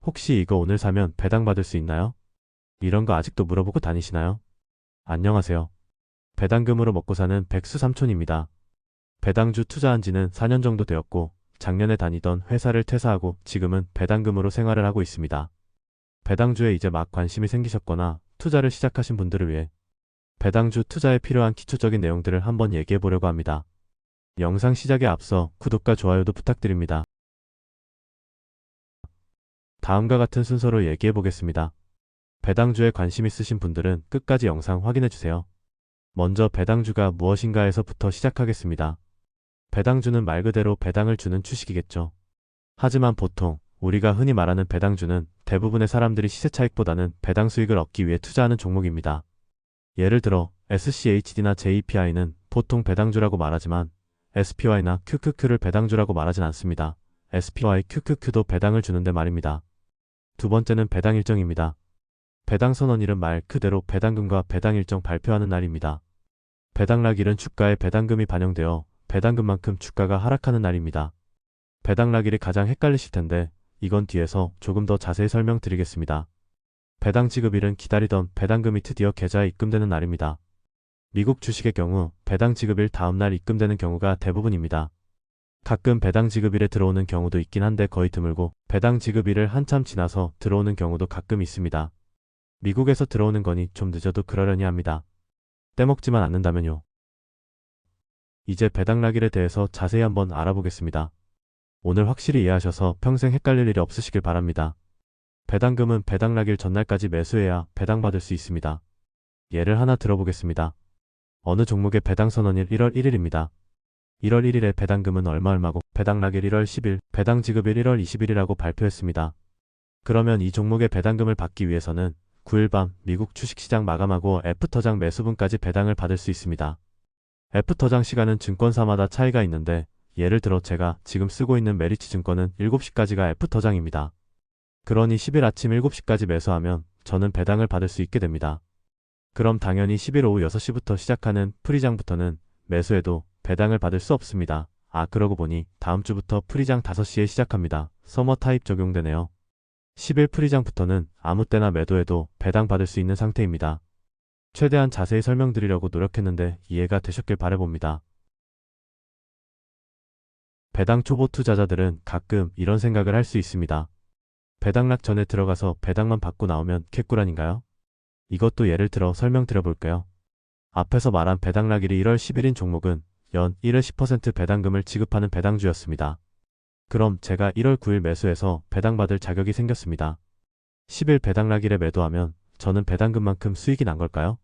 혹시 이거 오늘 사면 배당 받을 수 있나요? 이런 거 아직도 물어보고 다니시나요? 안녕하세요. 배당금으로 먹고 사는 백수 삼촌입니다. 배당주 투자한 지는 4년 정도 되었고, 작년에 다니던 회사를 퇴사하고 지금은 배당금으로 생활을 하고 있습니다. 배당주에 이제 막 관심이 생기셨거나 투자를 시작하신 분들을 위해 배당주 투자에 필요한 기초적인 내용들을 한번 얘기해 보려고 합니다. 영상 시작에 앞서 구독과 좋아요도 부탁드립니다. 다음과 같은 순서로 얘기해 보겠습니다. 배당주에 관심 있으신 분들은 끝까지 영상 확인해 주세요. 먼저 배당주가 무엇인가에서부터 시작하겠습니다. 배당주는 말 그대로 배당을 주는 주식이겠죠. 하지만 보통 우리가 흔히 말하는 배당주는 대부분의 사람들이 시세 차익보다는 배당 수익을 얻기 위해 투자하는 종목입니다. 예를 들어 SCHD나 JPI는 보통 배당주라고 말하지만 SPY나 QQQ를 배당주라고 말하진 않습니다. SPY, QQQ도 배당을 주는데 말입니다. 두 번째는 배당 일정입니다. 배당 선언일은 말 그대로 배당금과 배당 일정 발표하는 날입니다. 배당락일은 주가에 배당금이 반영되어 배당금만큼 주가가 하락하는 날입니다. 배당락일이 가장 헷갈리실 텐데 이건 뒤에서 조금 더 자세히 설명드리겠습니다. 배당 지급일은 기다리던 배당금이 드디어 계좌에 입금되는 날입니다. 미국 주식의 경우 배당 지급일 다음날 입금되는 경우가 대부분입니다. 가끔 배당 지급일에 들어오는 경우도 있긴 한데 거의 드물고 배당 지급일을 한참 지나서 들어오는 경우도 가끔 있습니다. 미국에서 들어오는 거니 좀 늦어도 그러려니 합니다. 떼먹지만 않는다면요. 이제 배당락일에 대해서 자세히 한번 알아보겠습니다. 오늘 확실히 이해하셔서 평생 헷갈릴 일이 없으시길 바랍니다. 배당금은 배당락일 전날까지 매수해야 배당받을 수 있습니다. 예를 하나 들어보겠습니다. 어느 종목의 배당선언일 1월 1일입니다. 1월 1일에 배당금은 얼마고 배당락일 1월 10일, 배당 지급일 1월 20일이라고 발표했습니다. 그러면 이 종목의 배당금을 받기 위해서는 9일 밤 미국 주식시장 마감하고 애프터장 매수분까지 배당을 받을 수 있습니다. 애프터장 시간은 증권사마다 차이가 있는데 예를 들어 제가 지금 쓰고 있는 메리츠 증권은 7시까지가 애프터장입니다. 그러니 10일 아침 7시까지 매수하면 저는 배당을 받을 수 있게 됩니다. 그럼 당연히 10일 오후 6시부터 시작하는 프리장부터는 매수해도 배당을 받을 수 없습니다. 그러고 보니 다음 주부터 프리장 5시에 시작합니다. 서머 타입 적용되네요. 10일 프리장부터는 아무 때나 매도해도 배당 받을 수 있는 상태입니다. 최대한 자세히 설명드리려고 노력했는데 이해가 되셨길 바라봅니다. 배당 초보 투자자들은 가끔 이런 생각을 할 수 있습니다. 배당락 전에 들어가서 배당만 받고 나오면 개꿀 아닌가요? 이것도 예를 들어 설명드려볼게요. 앞에서 말한 배당락일이 1월 10일인 종목은 연 1회 10% 배당금을 지급하는 배당주였습니다. 그럼 제가 1월 9일 매수해서 배당받을 자격이 생겼습니다. 10일 배당락일에 매도하면 저는 배당금만큼 수익이 난 걸까요?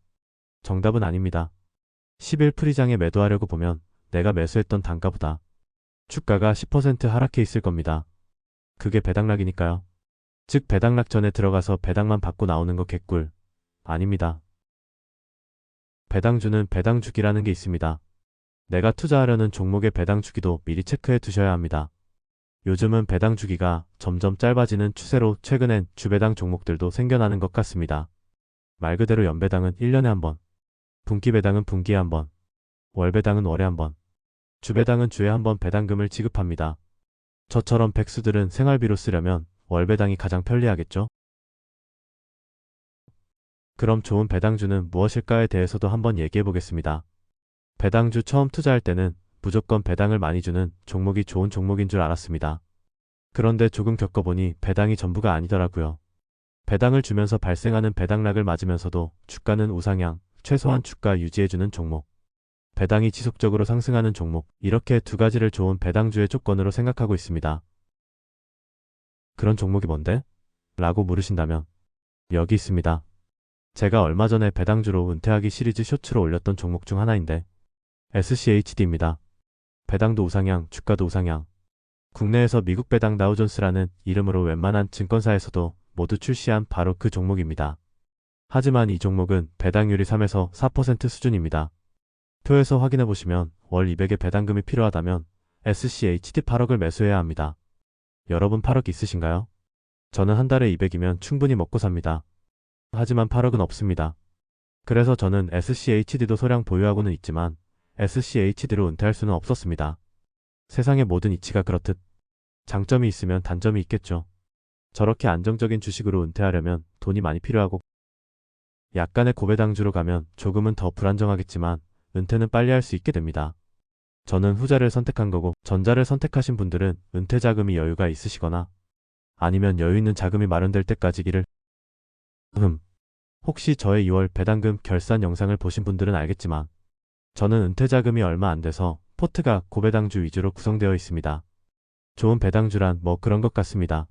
정답은 아닙니다. 10일 프리장에 매도하려고 보면 내가 매수했던 단가보다 주가가 10% 하락해 있을 겁니다. 그게 배당락이니까요. 즉 배당락 전에 들어가서 배당만 받고 나오는 거 개꿀 아닙니다. 배당주는 배당주기라는 게 있습니다. 내가 투자하려는 종목의 배당주기도 미리 체크해 두셔야 합니다. 요즘은 배당주기가 점점 짧아지는 추세로 최근엔 주배당 종목들도 생겨나는 것 같습니다. 말 그대로 연배당은 1년에 한 번, 분기배당은 분기에 한 번, 월배당은 월에 한 번, 주배당은 주에 한 번 배당금을 지급합니다. 저처럼 백수들은 생활비로 쓰려면 월배당이 가장 편리하겠죠? 그럼 좋은 배당주는 무엇일까에 대해서도 한번 얘기해 보겠습니다. 배당주 처음 투자할 때는 무조건 배당을 많이 주는 종목이 좋은 종목인 줄 알았습니다. 그런데 조금 겪어보니 배당이 전부가 아니더라고요. 배당을 주면서 발생하는 배당락을 맞으면서도 주가는 우상향, 최소한 주가 유지해주는 종목, 배당이 지속적으로 상승하는 종목, 이렇게 두 가지를 좋은 배당주의 조건으로 생각하고 있습니다. 그런 종목이 뭔데? 라고 물으신다면 여기 있습니다. 제가 얼마 전에 배당주로 은퇴하기 시리즈 쇼츠로 올렸던 종목 중 하나인데 SCHD입니다. 배당도 우상향, 주가도 우상향. 국내에서 미국 배당 다우존스라는 이름으로 웬만한 증권사에서도 모두 출시한 바로 그 종목입니다. 하지만 이 종목은 배당률이 3에서 4% 수준입니다. 표에서 확인해보시면 월 200의 배당금이 필요하다면 SCHD 8억을 매수해야 합니다. 여러분 8억 있으신가요? 저는 한 달에 200이면 충분히 먹고 삽니다. 하지만 8억은 없습니다. 그래서 저는 SCHD도 소량 보유하고는 있지만 SCHD로 은퇴할 수는 없었습니다. 세상의 모든 이치가 그렇듯 장점이 있으면 단점이 있겠죠. 저렇게 안정적인 주식으로 은퇴하려면 돈이 많이 필요하고 약간의 고배당주로 가면 조금은 더 불안정하겠지만 은퇴는 빨리 할 수 있게 됩니다. 저는 후자를 선택한 거고 전자를 선택하신 분들은 은퇴 자금이 여유가 있으시거나 아니면 여유 있는 자금이 마련될 때까지 일을 혹시 저의 2월 배당금 결산 영상을 보신 분들은 알겠지만 저는 은퇴 자금이 얼마 안 돼서 포트가 고배당주 위주로 구성되어 있습니다. 좋은 배당주란 뭐 그런 것 같습니다.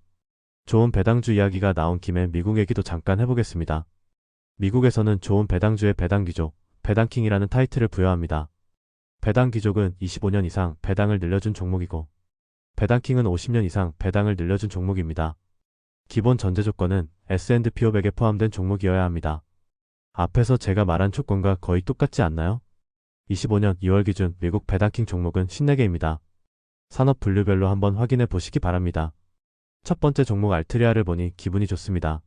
좋은 배당주 이야기가 나온 김에 미국 얘기도 잠깐 해보겠습니다. 미국에서는 좋은 배당주의 배당귀족, 배당킹이라는 타이틀을 부여합니다. 배당귀족은 25년 이상 배당을 늘려준 종목이고 배당킹은 50년 이상 배당을 늘려준 종목입니다. 기본 전제 조건은 S&P 500에 포함된 종목이어야 합니다. 앞에서 제가 말한 조건과 거의 똑같지 않나요? 25년 2월 기준 미국 배당킹 종목은 54개입니다. 산업 분류별로 한번 확인해 보시기 바랍니다. 첫 번째 종목 알트리아를 보니 기분이 좋습니다.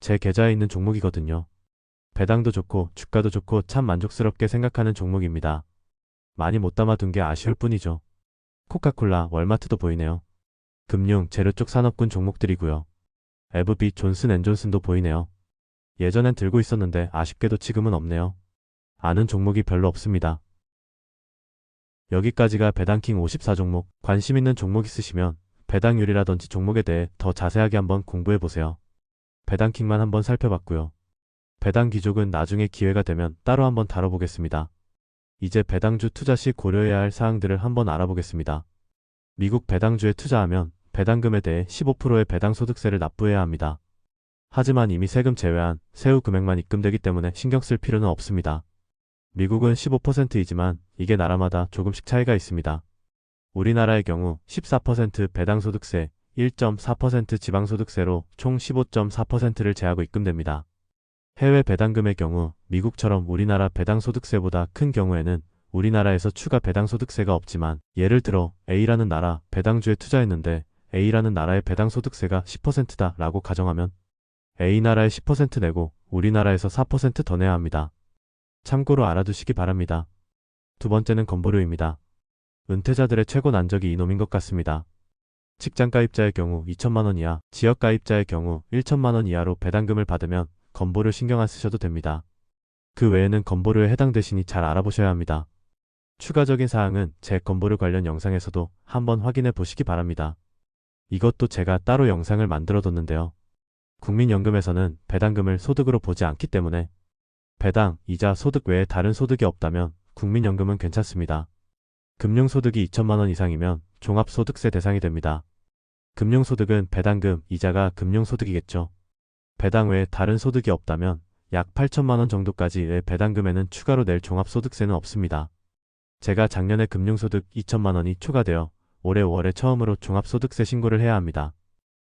제 계좌에 있는 종목이거든요. 배당도 좋고 주가도 좋고 참 만족스럽게 생각하는 종목입니다. 많이 못 담아둔 게 아쉬울 뿐이죠. 코카콜라, 월마트도 보이네요. 금융, 재료 쪽 산업군 종목들이고요. FB, 존슨앤존슨도 보이네요. 예전엔 들고 있었는데 아쉽게도 지금은 없네요. 아는 종목이 별로 없습니다. 여기까지가 배당킹 54종목, 관심 있는 종목 있으시면 배당률이라든지 종목에 대해 더 자세하게 한번 공부해보세요. 배당킹만 한번 살펴봤고요. 배당 귀족은 나중에 기회가 되면 따로 한번 다뤄보겠습니다. 이제 배당주 투자 시 고려해야 할 사항들을 한번 알아보겠습니다. 미국 배당주에 투자하면 배당금에 대해 15%의 배당소득세를 납부해야 합니다. 하지만 이미 세금 제외한 세후 금액만 입금되기 때문에 신경 쓸 필요는 없습니다. 미국은 15%이지만 이게 나라마다 조금씩 차이가 있습니다. 우리나라의 경우 14% 배당소득세, 1.4% 지방소득세로 총 15.4%를 제하고 입금됩니다. 해외 배당금의 경우 미국처럼 우리나라 배당소득세보다 큰 경우에는 우리나라에서 추가 배당소득세가 없지만 예를 들어 A라는 나라 배당주에 투자했는데 A라는 나라의 배당소득세가 10%다 라고 가정하면 A나라에 10% 내고 우리나라에서 4% 더 내야 합니다. 참고로 알아두시기 바랍니다. 두 번째는 건보료입니다. 은퇴자들의 최고 난적이 이놈인 것 같습니다. 직장가입자의 경우 2천만원 이하, 지역가입자의 경우 1천만원 이하로 배당금을 받으면 건보료 신경 안 쓰셔도 됩니다. 그 외에는 건보료에 해당되시니 잘 알아보셔야 합니다. 추가적인 사항은 제 건보료 관련 영상에서도 한번 확인해 보시기 바랍니다. 이것도 제가 따로 영상을 만들어 뒀는데요. 국민연금에서는 배당금을 소득으로 보지 않기 때문에 배당, 이자, 소득 외에 다른 소득이 없다면 국민연금은 괜찮습니다. 금융소득이 2천만원 이상이면 종합소득세 대상이 됩니다. 금융소득은 배당금, 이자가 금융소득이겠죠. 배당 외에 다른 소득이 없다면 약 8천만원 정도까지의 배당금에는 추가로 낼 종합소득세는 없습니다. 제가 작년에 금융소득 2천만원이 초과되어 올해 5월에 처음으로 종합소득세 신고를 해야 합니다.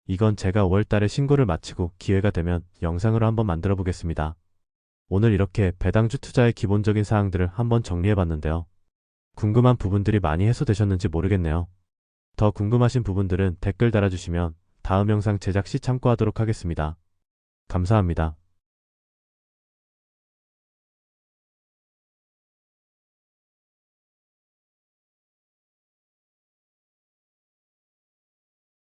이건 제가 5월달에 신고를 마치고 기회가 되면 영상으로 한번 만들어 보겠습니다. 오늘 이렇게 배당주 투자의 기본적인 사항들을 한번 정리해봤는데요. 궁금한 부분들이 많이 해소되셨는지 모르겠네요. 더 궁금하신 부분들은 댓글 달아주시면 다음 영상 제작 시 참고하도록 하겠습니다. 감사합니다.